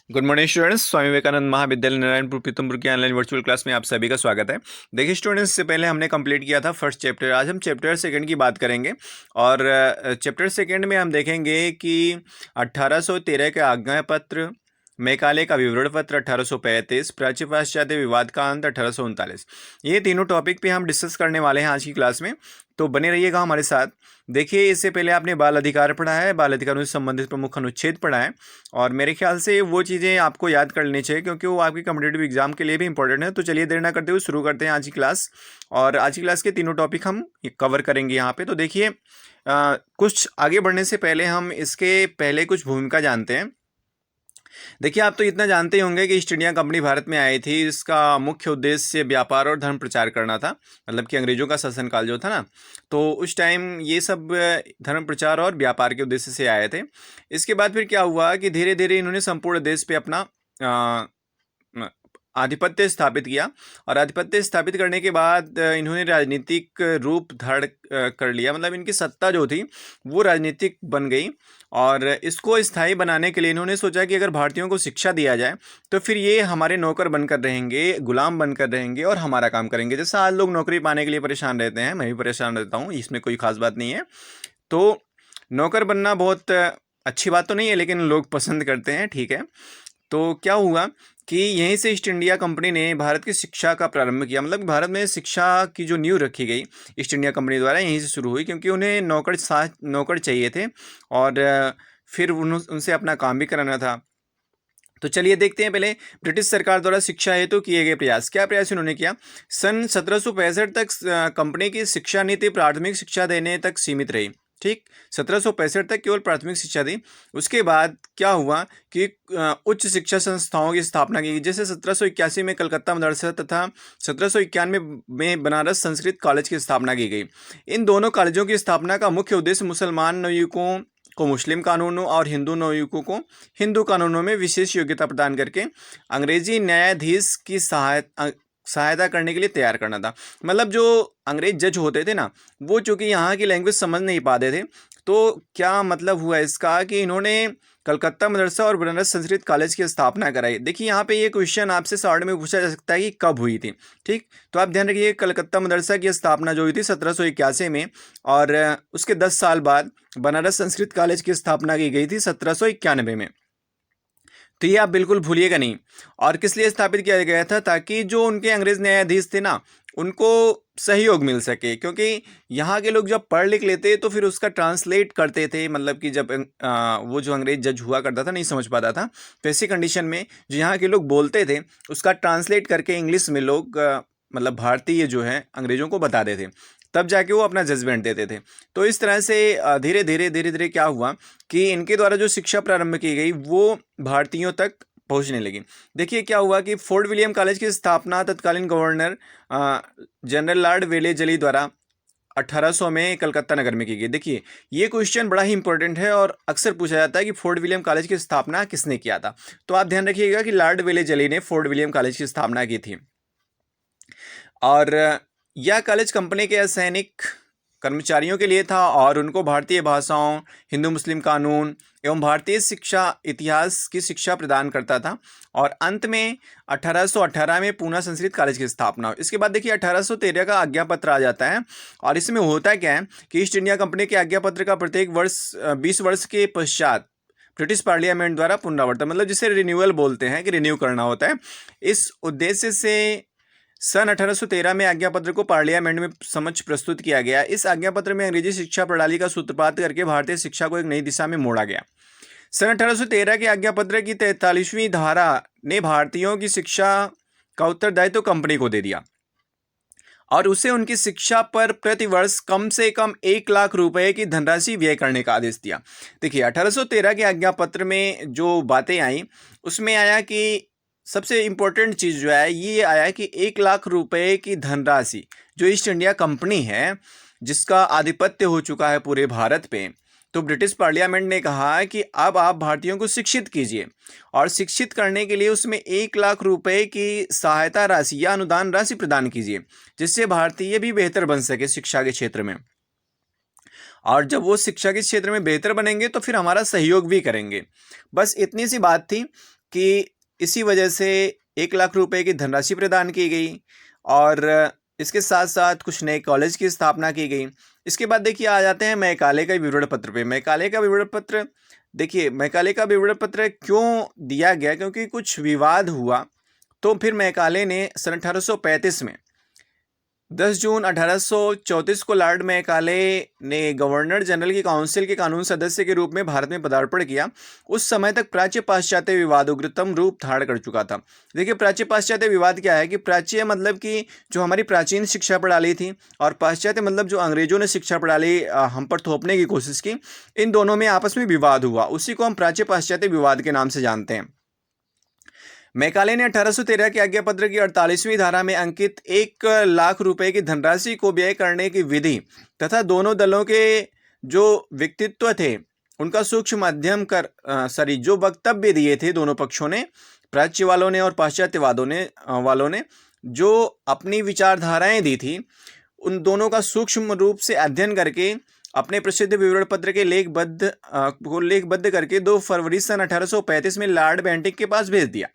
Good morning students. Swami Vivekananda Mahavidyalaya Narayanpur Pithampur की online virtual class में आप सभी का स्वागत है। देखिए स्टूडेंट्स, से पहले हमने कंप्लीट किया था फर्स्ट चैप्टर। आज हम चैप्टर सेकंड की बात करेंगे और चैप्टर सेकंड में हम देखेंगे कि 1813 के आज्ञा पत्र, मैकाले का विवरण पत्र 1835, प्राच्य पाश्चात्य विवाद का अंत 1839, ये तीनों टॉपिक पे हम डिस्कस करने वाले हैं आज की क्लास में। तो बने रहिएगा हमारे साथ। देखिए, इससे पहले आपने बाल अधिकार पढ़ा है, बाल अधिकारों से संबंधित प्रमुख अनुच्छेद पढ़ा है और मेरे ख्याल से वो चीज़ें आपको याद कर लेनी चाहिए क्योंकि वो आपकी कॉम्पिटिटिव एग्जाम के लिए भी इंपॉर्टेंट है। तो चलिए देर ना करते हुए शुरू करते हैं आज की क्लास। और आज की क्लास के तीनों टॉपिक हम कवर करेंगे यहाँ पे। तो देखिए, कुछ आगे बढ़ने से पहले हम इसके पहले कुछ भूमिका जानते हैं। देखिए, आप तो इतना जानते ही होंगे कि ईस्ट इंडिया कंपनी भारत में आई थी। इसका मुख्य उद्देश्य व्यापार और धर्म प्रचार करना था, मतलब कि अंग्रेजों का शासनकाल जो था ना, तो उस टाइम ये सब धर्म प्रचार और व्यापार के उद्देश्य से आए थे। इसके बाद फिर क्या हुआ कि धीरे धीरे इन्होंने संपूर्ण देश पे अपना आधिपत्य स्थापित किया और आधिपत्य स्थापित करने के बाद इन्होंने राजनीतिक रूप धारण कर लिया। मतलब इनकी सत्ता जो थी वो राजनीतिक बन गई और इसको स्थायी बनाने के लिए इन्होंने सोचा कि अगर भारतीयों को शिक्षा दिया जाए तो फिर ये हमारे नौकर बनकर रहेंगे, गुलाम बनकर रहेंगे और हमारा काम करेंगे। जैसा आज लोग नौकरी पाने के लिए परेशान रहते हैं, मैं भी परेशान रहता हूँ, इसमें कोई खास बात नहीं है। तो नौकर बनना बहुत अच्छी बात तो नहीं है, लेकिन लोग पसंद करते हैं, ठीक है। तो क्या हुआ कि यहीं से ईस्ट इंडिया कंपनी ने भारत की शिक्षा का प्रारंभ किया। मतलब भारत में शिक्षा की जो नींव रखी गई ईस्ट इंडिया कंपनी द्वारा यहीं से शुरू हुई, क्योंकि उन्हें नौकर चाहिए थे और फिर उनसे अपना काम भी कराना था। तो चलिए देखते हैं पहले ब्रिटिश सरकार द्वारा शिक्षा हेतु किए गए प्रयास। क्या प्रयास इन्होंने किया? सन 1765 तक कंपनी की शिक्षा नीति प्राथमिक शिक्षा देने तक सीमित रही। ठीक, 1765 तक केवल प्राथमिक शिक्षा दी। उसके बाद क्या हुआ कि उच्च शिक्षा संस्थाओं की स्थापना की गई। जैसे 1781 में कलकत्ता मदरसा तथा 1791 में बनारस संस्कृत कॉलेज की स्थापना की गई। इन दोनों कॉलेजों की स्थापना का मुख्य उद्देश्य मुसलमान नवयुवकों को मुस्लिम कानूनों और हिंदू नवयुवकों को हिंदू कानूनों में विशेष योग्यता प्रदान करके अंग्रेजी न्यायाधीश की सहायता करने के लिए तैयार करना था। मतलब जो अंग्रेज जज होते थे ना, वो चूंकि यहाँ की लैंग्वेज समझ नहीं पाते थे, तो क्या मतलब हुआ इसका कि इन्होंने कलकत्ता मदरसा और बनारस संस्कृत कॉलेज की स्थापना कराई। देखिए, यहाँ पे ये क्वेश्चन आपसे शॉर्ट में पूछा जा सकता है कि कब हुई थी। ठीक, तो आप ध्यान रखिए, कलकत्ता मदरसा की स्थापना जो हुई थी 1781 में और उसके 10 साल बाद बनारस संस्कृत कॉलेज की स्थापना की गई थी 1791 में। तो ये आप बिल्कुल भूलिएगा नहीं। और किस लिए स्थापित किया गया था? ताकि जो उनके अंग्रेज न्यायाधीश थे ना, उनको सहयोग मिल सके, क्योंकि यहाँ के लोग जब पढ़ लिख लेते तो फिर उसका ट्रांसलेट करते थे। मतलब कि जब वो जो अंग्रेज जज हुआ करता था नहीं समझ पाता था, तो ऐसी कंडीशन में जो यहाँ के लोग बोलते थे उसका ट्रांसलेट करके इंग्लिश में लोग मतलब भारतीय जो है अंग्रेजों को बताते थे, तब जाके वो अपना जजमेंट देते थे। तो इस तरह से धीरे धीरे क्या हुआ कि इनके द्वारा जो शिक्षा प्रारंभ की गई वो भारतीयों तक पहुंचने लगी। देखिए क्या हुआ कि फोर्ट विलियम कॉलेज की स्थापना तत्कालीन गवर्नर जनरल लॉर्ड वेलेजली द्वारा 1800 में कलकत्ता नगर में की गई। देखिए, ये क्वेश्चन बड़ा ही इंपॉर्टेंट है और अक्सर पूछा जाता है कि फोर्ट विलियम कॉलेज की स्थापना किसने किया था। तो आप ध्यान रखिएगा कि लॉर्ड वेलेजली ने फोर्ट विलियम कॉलेज की स्थापना की थी। और यह कॉलेज कंपनी के सैनिक कर्मचारियों के लिए था और उनको भारतीय भाषाओं, हिंदू मुस्लिम कानून एवं भारतीय शिक्षा इतिहास की शिक्षा प्रदान करता था। और अंत में 1818 में पूना संस्कृत कॉलेज की स्थापना हुई। इसके बाद देखिए 1813 का आज्ञा पत्र आ जाता है और इसमें होता क्या है कि ईस्ट इंडिया कंपनी के आज्ञा पत्र का प्रत्येक वर्ष 20 वर्ष के पश्चात ब्रिटिश पार्लियामेंट द्वारा पुनरावर्तन, मतलब जिसे रिन्यूअल बोलते हैं कि रिन्यू करना होता है। इस उद्देश्य से सन 1813 में आज्ञा पत्र को पार्लियामेंट में समक्ष प्रस्तुत किया गया। इस आज्ञा पत्र में अंग्रेजी शिक्षा प्रणाली का सूत्रपात करके भारतीय शिक्षा को एक नई दिशा में मोड़ा गया। सन 1813 के आज्ञा पत्र की 43वीं धारा ने भारतीयों की शिक्षा का उत्तरदायित्व कंपनी को दे दिया और उसे उनकी शिक्षा पर प्रति वर्ष कम से कम 1 लाख रुपए की धनराशि व्यय करने का आदेश दिया। देखिए, 1813 के आज्ञा पत्र में जो बातें आई उसमें आया कि सबसे इम्पोर्टेंट चीज़ जो है ये आया कि 1 लाख रुपए की धनराशि जो ईस्ट इंडिया कंपनी है, जिसका आधिपत्य हो चुका है पूरे भारत पे, तो ब्रिटिश पार्लियामेंट ने कहा कि अब आप भारतीयों को शिक्षित कीजिए और शिक्षित करने के लिए उसमें 1 लाख रुपए की सहायता राशि या अनुदान राशि प्रदान कीजिए, जिससे भारतीय भी बेहतर बन सके शिक्षा के क्षेत्र में। और जब वो शिक्षा के क्षेत्र में बेहतर बनेंगे तो फिर हमारा सहयोग भी करेंगे। बस इतनी सी बात थी। कि इसी वजह से 1 लाख रुपए की धनराशि प्रदान की गई और इसके साथ साथ कुछ नए कॉलेज की स्थापना की गई। इसके बाद देखिए आ जाते हैं मैकाले का विवरण पत्र पे। मैकाले का विवरण पत्र, देखिए मैकाले का विवरण पत्र क्यों दिया गया, क्योंकि कुछ विवाद हुआ तो फिर मैकाले ने सन 1835 में 10 जून 1834 को लॉर्ड मैकाले ने गवर्नर जनरल की काउंसिल के कानून सदस्य के रूप में भारत में पदार्पण किया। उस समय तक प्राच्य पाश्चात्य विवाद उग्रतम रूप धारण कर चुका था। देखिए प्राच्य पाश्चात्य विवाद क्या है कि प्राच्य मतलब कि जो हमारी प्राचीन शिक्षा प्रणाली थी और पाश्चात्य मतलब जो अंग्रेजों ने शिक्षा प्रणाली हम पर थोपने की कोशिश की, इन दोनों में आपस में विवाद हुआ। उसी को हम प्राच्य पाश्चात्य विवाद के नाम से जानते हैं। मैकाले ने 1813 के आज्ञा पत्र की 48वीं धारा में अंकित 1 लाख रुपए की धनराशि को व्यय करने की विधि तथा दोनों दलों के जो व्यक्तित्व थे उनका सूक्ष्म अध्ययन कर जो वक्तव्य दिए थे दोनों पक्षों ने, प्राच्य वालों ने और पाश्चात्यवादों ने वालों ने जो अपनी विचारधाराएं दी थी, उन दोनों का सूक्ष्म रूप से अध्ययन करके अपने प्रसिद्ध विवरण पत्र के लेखबद्ध करके 2 फरवरी सन 1835 में लॉर्ड बेंटिक के पास भेज दिया।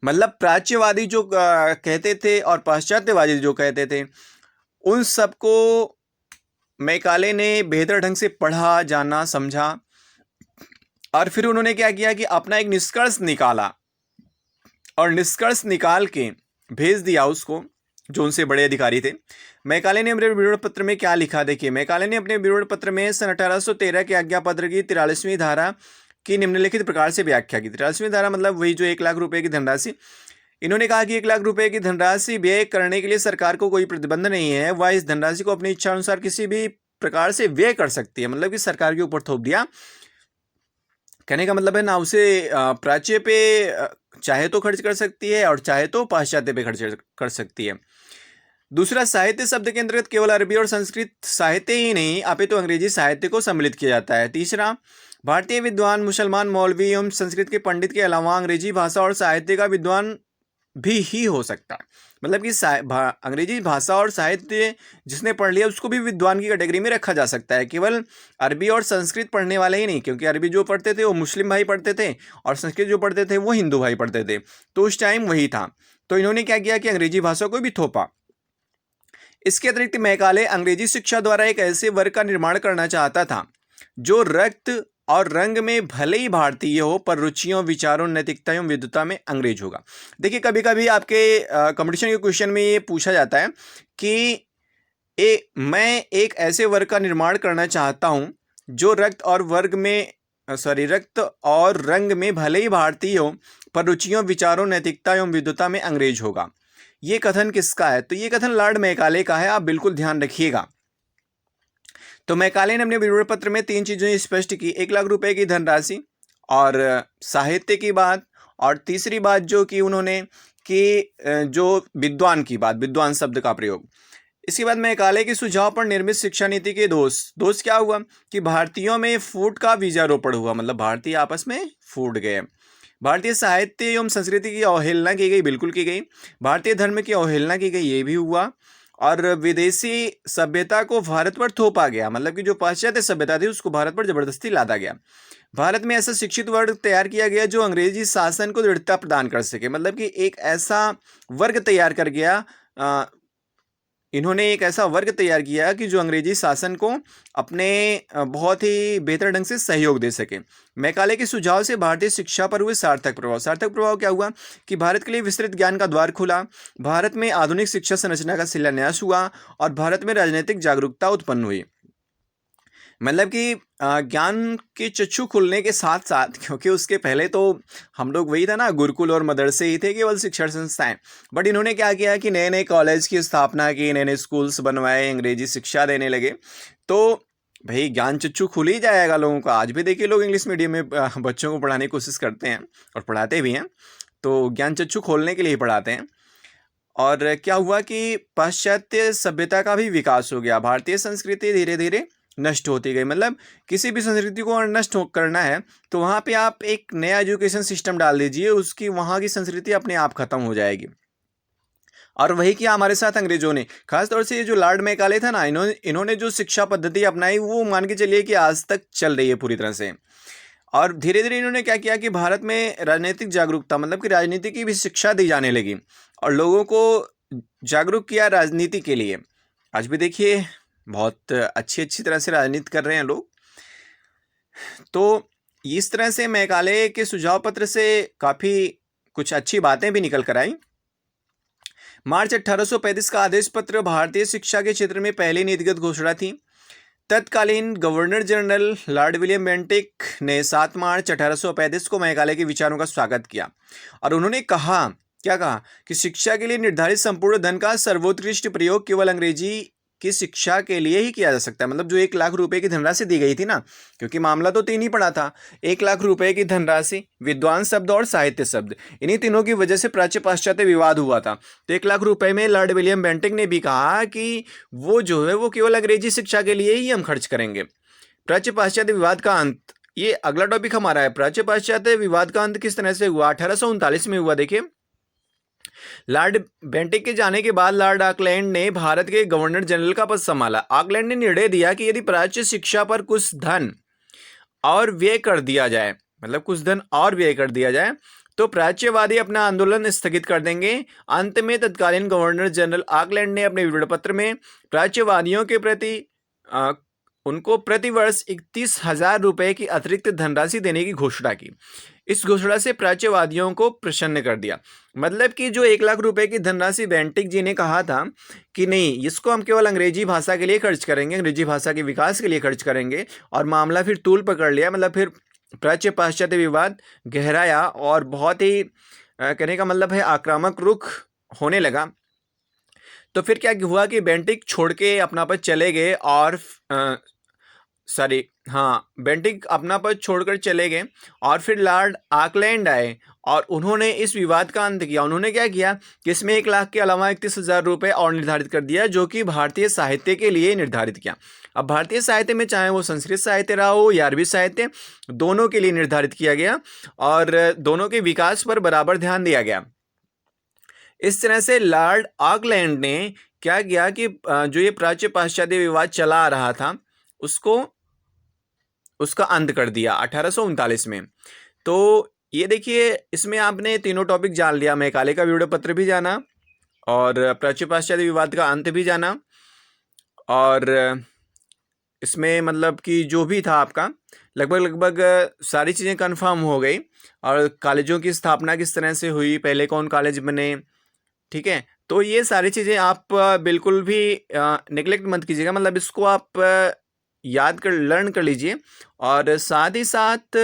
मतलब प्राच्यवादी जो कहते थे और पाश्चात्यवादी जो कहते थे, उन सबको मैकाले ने बेहतर ढंग से पढ़ा, जाना, समझा और फिर उन्होंने क्या किया कि अपना एक निष्कर्ष निकाला और निष्कर्ष निकाल के भेज दिया उसको, जो उनसे बड़े अधिकारी थे। मैकाले ने अपने विवरण पत्र में क्या लिखा, देखिए मैकाले ने अपने विवरण पत्र में सन 1813 के आज्ञा पत्र की 43वीं धारा की निम्नलिखित प्रकार से व्याख्या की। 43वीं धारा मतलब वही जो 1 लाख रुपए की धनराशि। इन्होंने कहा कि 1 लाख रुपए की धनराशि व्यय करने के लिए सरकार को कोई प्रतिबंध नहीं है, वह इस धनराशि को अपनी इच्छा अनुसार किसी भी प्रकार से व्यय कर सकती है। मतलब कि सरकार के ऊपर थोप दिया, कहने का मतलब है ना, उसे प्राच्य पे चाहे तो खर्च कर सकती है और चाहे तो पाश्चात्य पे खर्च कर सकती है। दूसरा, साहित्य शब्द के अंतर्गत केवल अरबी और संस्कृत साहित्य ही नहीं अपितु अंग्रेजी साहित्य को सम्मिलित किया जाता है। तीसरा, भारतीय विद्वान, मुसलमान, मौलवी एवं संस्कृत के पंडित के अलावा अंग्रेजी भाषा और साहित्य का विद्वान भी ही हो सकता है। मतलब कि अंग्रेजी भाषा और साहित्य जिसने पढ़ लिया उसको भी विद्वान की कैटेगरी में रखा जा सकता है, केवल अरबी और संस्कृत पढ़ने वाले ही नहीं, क्योंकि अरबी जो पढ़ते थे वो मुस्लिम भाई पढ़ते थे और संस्कृत जो पढ़ते थे वो हिंदू भाई पढ़ते थे, तो उस टाइम वही था। तो इन्होंने क्या किया कि अंग्रेजी भाषा को भी थोपा। इसके अतिरिक्त मैकाले अंग्रेजी शिक्षा द्वारा एक ऐसे वर्ग का निर्माण करना चाहता था जो रक्त और रंग में भले ही भारतीय हो पर रुचियों, विचारों, नैतिकता एवं विद्वता में अंग्रेज होगा। देखिए कभी कभी आपके कंपटीशन के क्वेश्चन में ये पूछा जाता है कि मैं एक ऐसे वर्ग का निर्माण करना चाहता हूं जो रक्त और रंग में भले ही भारतीय हो पर रुचियों, विचारों, नैतिकता एवं विद्वता में अंग्रेज होगा। ये कथन किसका है? तो ये कथन लॉर्ड मैकाले का है, आप बिल्कुल ध्यान रखिएगा। तो मैकाले ने अपने विवरण पत्र में 3 चीजें स्पष्ट की, 1 लाख रुपए की धनराशि और साहित्य की बात, और तीसरी बात जो की उन्होंने कि जो विद्वान की बात, विद्वान शब्द का प्रयोग। इसके बाद मैकाले के सुझाव पर निर्मित शिक्षा नीति के दोष क्या हुआ कि भारतीयों में फूट का बीजारोपण हुआ, मतलब भारतीय आपस में फूट गए। भारतीय साहित्य एवं संस्कृति की अवहेलना की गई, बिल्कुल की गई। भारतीय धर्म की अवहेलना की गई, ये भी हुआ। और विदेशी सभ्यता को भारत पर थोपा गया, मतलब कि जो पाश्चात्य सभ्यता थी उसको भारत पर जबरदस्ती लादा गया। भारत में ऐसा शिक्षित वर्ग तैयार किया गया जो अंग्रेजी शासन को दृढ़ता प्रदान कर सके, मतलब कि एक ऐसा वर्ग तैयार कर गया, इन्होंने एक ऐसा वर्ग तैयार किया कि जो अंग्रेजी शासन को अपने बहुत ही बेहतर ढंग से सहयोग दे सके। मैकाले के सुझाव से भारतीय शिक्षा पर हुए सार्थक प्रभाव क्या हुआ कि भारत के लिए विस्तृत ज्ञान का द्वार खुला, भारत में आधुनिक शिक्षा संरचना का शिलान्यास हुआ और भारत में राजनीतिक जागरूकता उत्पन्न हुई। मतलब कि ज्ञान के चक्षु खुलने के साथ साथ, क्योंकि उसके पहले तो हम लोग वही था ना, गुरुकुल और मदरसे ही थे केवल शिक्षण संस्थाएं, बट इन्होंने क्या किया कि नए नए कॉलेज की स्थापना की, नए नए स्कूल्स बनवाए, अंग्रेजी शिक्षा देने लगे। तो भाई ज्ञान चक्षु खुल ही जाएगा लोगों का। आज भी देखिए लोग इंग्लिश मीडियम में बच्चों को पढ़ाने की कोशिश करते हैं और पढ़ाते भी हैं, तो ज्ञान चक्षु खोलने के लिए ही पढ़ाते हैं। और क्या हुआ कि पाश्चात्य सभ्यता का भी विकास हो गया, भारतीय संस्कृति धीरे धीरे नष्ट होती गई। मतलब किसी भी संस्कृति को नष्ट करना है तो वहाँ पे आप एक नया एजुकेशन सिस्टम डाल दीजिए, उसकी वहाँ की संस्कृति अपने आप खत्म हो जाएगी। और वही किया हमारे साथ अंग्रेजों ने, खासतौर से ये जो लॉर्ड मैकाले था ना, इन्होंने जो शिक्षा पद्धति अपनाई वो मान के चलिए कि आज तक चल रही है पूरी तरह से। और धीरे धीरे इन्होंने क्या किया कि भारत में राजनीतिक जागरूकता, मतलब कि राजनीति की भी शिक्षा दी जाने लगी और लोगों को जागरूक किया राजनीति के लिए। आज भी देखिए बहुत अच्छी अच्छी तरह से राजनीति कर रहे हैं लोग। तो इस तरह से मेघालय के सुझाव पत्र से काफ़ी कुछ अच्छी बातें भी निकल कर आई। मार्च 1835 का आदेश पत्र भारतीय शिक्षा के क्षेत्र में पहली नीतिगत घोषणा थी। तत्कालीन governor general Lord William Bentinck ने 7 मार्च 1835 को मेघालय के विचारों का स्वागत किया और उन्होंने कहा, क्या कहा, कि शिक्षा के लिए निर्धारित संपूर्ण धन का सर्वोत्कृष्ट प्रयोग केवल अंग्रेजी की शिक्षा के लिए ही किया जा सकता है। मतलब जो 1 लाख रुपए की धनराशि दी गई थी ना, क्योंकि मामला तो 3 ही पड़ा था, 1 लाख रुपए की धनराशि, विद्वान शब्द और साहित्य शब्द, इन्हीं तीनों की वजह से प्राच्य पाश्चात्य विवाद हुआ था। तो 1 लाख रुपए में लॉर्ड विलियम बेंटिक ने भी कहा कि वो जो है वो केवल अंग्रेजी शिक्षा के लिए ही हम खर्च करेंगे। प्राच्य पाश्चात्य विवाद का अंत, ये अगला टॉपिक हमारा है। प्राच्य पाश्चात्य विवाद का अंत किस तरह से हुआ? 1839 में हुआ। देखिए, लॉर्ड बेंटिक के जाने के बाद लॉर्ड ऑकलैंड ने भारत के गवर्नर जनरल का पद संभाला। ऑकलैंड ने निर्णय दिया कि यदि प्राच्य शिक्षा पर कुछ धन और व्यय कर दिया जाए, मतलब कुछ धन और व्यय कर दिया जाए, तो प्राच्यवादी अपना आंदोलन स्थगित कर देंगे। अंत में तत्कालीन गवर्नर जनरल ऑकलैंड ने अपने विवरण पत्र में प्राच्यवादियों के प्रति उनको प्रतिवर्ष 31,000 रुपए की अतिरिक्त धनराशि देने की घोषणा की। इस घोषणा से प्राच्यवादियों को प्रसन्न कर दिया। मतलब कि जो 1 लाख रुपए की धनराशि बेंटिक जी ने कहा था कि नहीं, इसको हम केवल अंग्रेजी भाषा के लिए खर्च करेंगे, अंग्रेजी भाषा के विकास के लिए खर्च करेंगे, और मामला फिर तूल पकड़ लिया। मतलब फिर प्राच्य पाश्चात्य विवाद गहराया और बहुत ही कहने का मतलब है आक्रामक रुख होने लगा। तो फिर क्या हुआ कि बेंटिक छोड़ के अपना पद चले गए और बेंटिक अपना पद छोड़कर चले गए और फिर लॉर्ड ऑकलैंड आए और उन्होंने इस विवाद का अंत किया। उन्होंने क्या किया कि इसमें 1 लाख के अलावा 31,000 रुपये और निर्धारित कर दिया, जो कि भारतीय साहित्य के लिए निर्धारित किया। अब भारतीय साहित्य में चाहे वो संस्कृत साहित्य रहा हो या अरबी साहित्य, दोनों के लिए निर्धारित किया गया और दोनों के विकास पर बराबर ध्यान दिया गया। इस तरह से लॉर्ड ऑकलैंड ने क्या किया कि जो ये प्राच्य पाश्चात्य विवाद चला आ रहा था उसका अंत कर दिया 1839 में। तो ये देखिए, इसमें आपने तीनों टॉपिक जान लिया। मेघालय का विवरण पत्र भी जाना और प्राच्य पाश्चात्य विवाद का अंत भी जाना, और इसमें मतलब कि जो भी था आपका लगभग सारी चीज़ें कंफर्म हो गई। और कॉलेजों की स्थापना किस तरह से हुई, पहले कौन कॉलेज बने, ठीक है। तो ये सारी चीज़ें आप बिल्कुल भी नेग्लेक्ट मत कीजिएगा, मतलब इसको आप याद कर लर्न कर लीजिए। और साथ ही साथ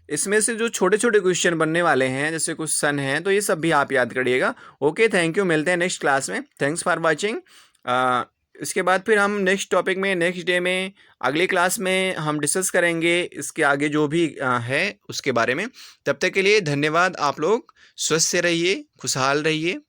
इसमें से जो छोटे छोटे क्वेश्चन बनने वाले हैं, जैसे कुछ सन हैं, तो ये सब भी आप याद करिएगा। ओके, थैंक यू, मिलते हैं नेक्स्ट क्लास में। Thanks for watching. इसके बाद फिर हम नेक्स्ट टॉपिक में नेक्स्ट डे में अगली क्लास में हम डिस्कस करेंगे इसके आगे जो भी है उसके बारे में। तब तक के लिए धन्यवाद। आप लोग स्वस्थ रहिए, खुशहाल रहिए।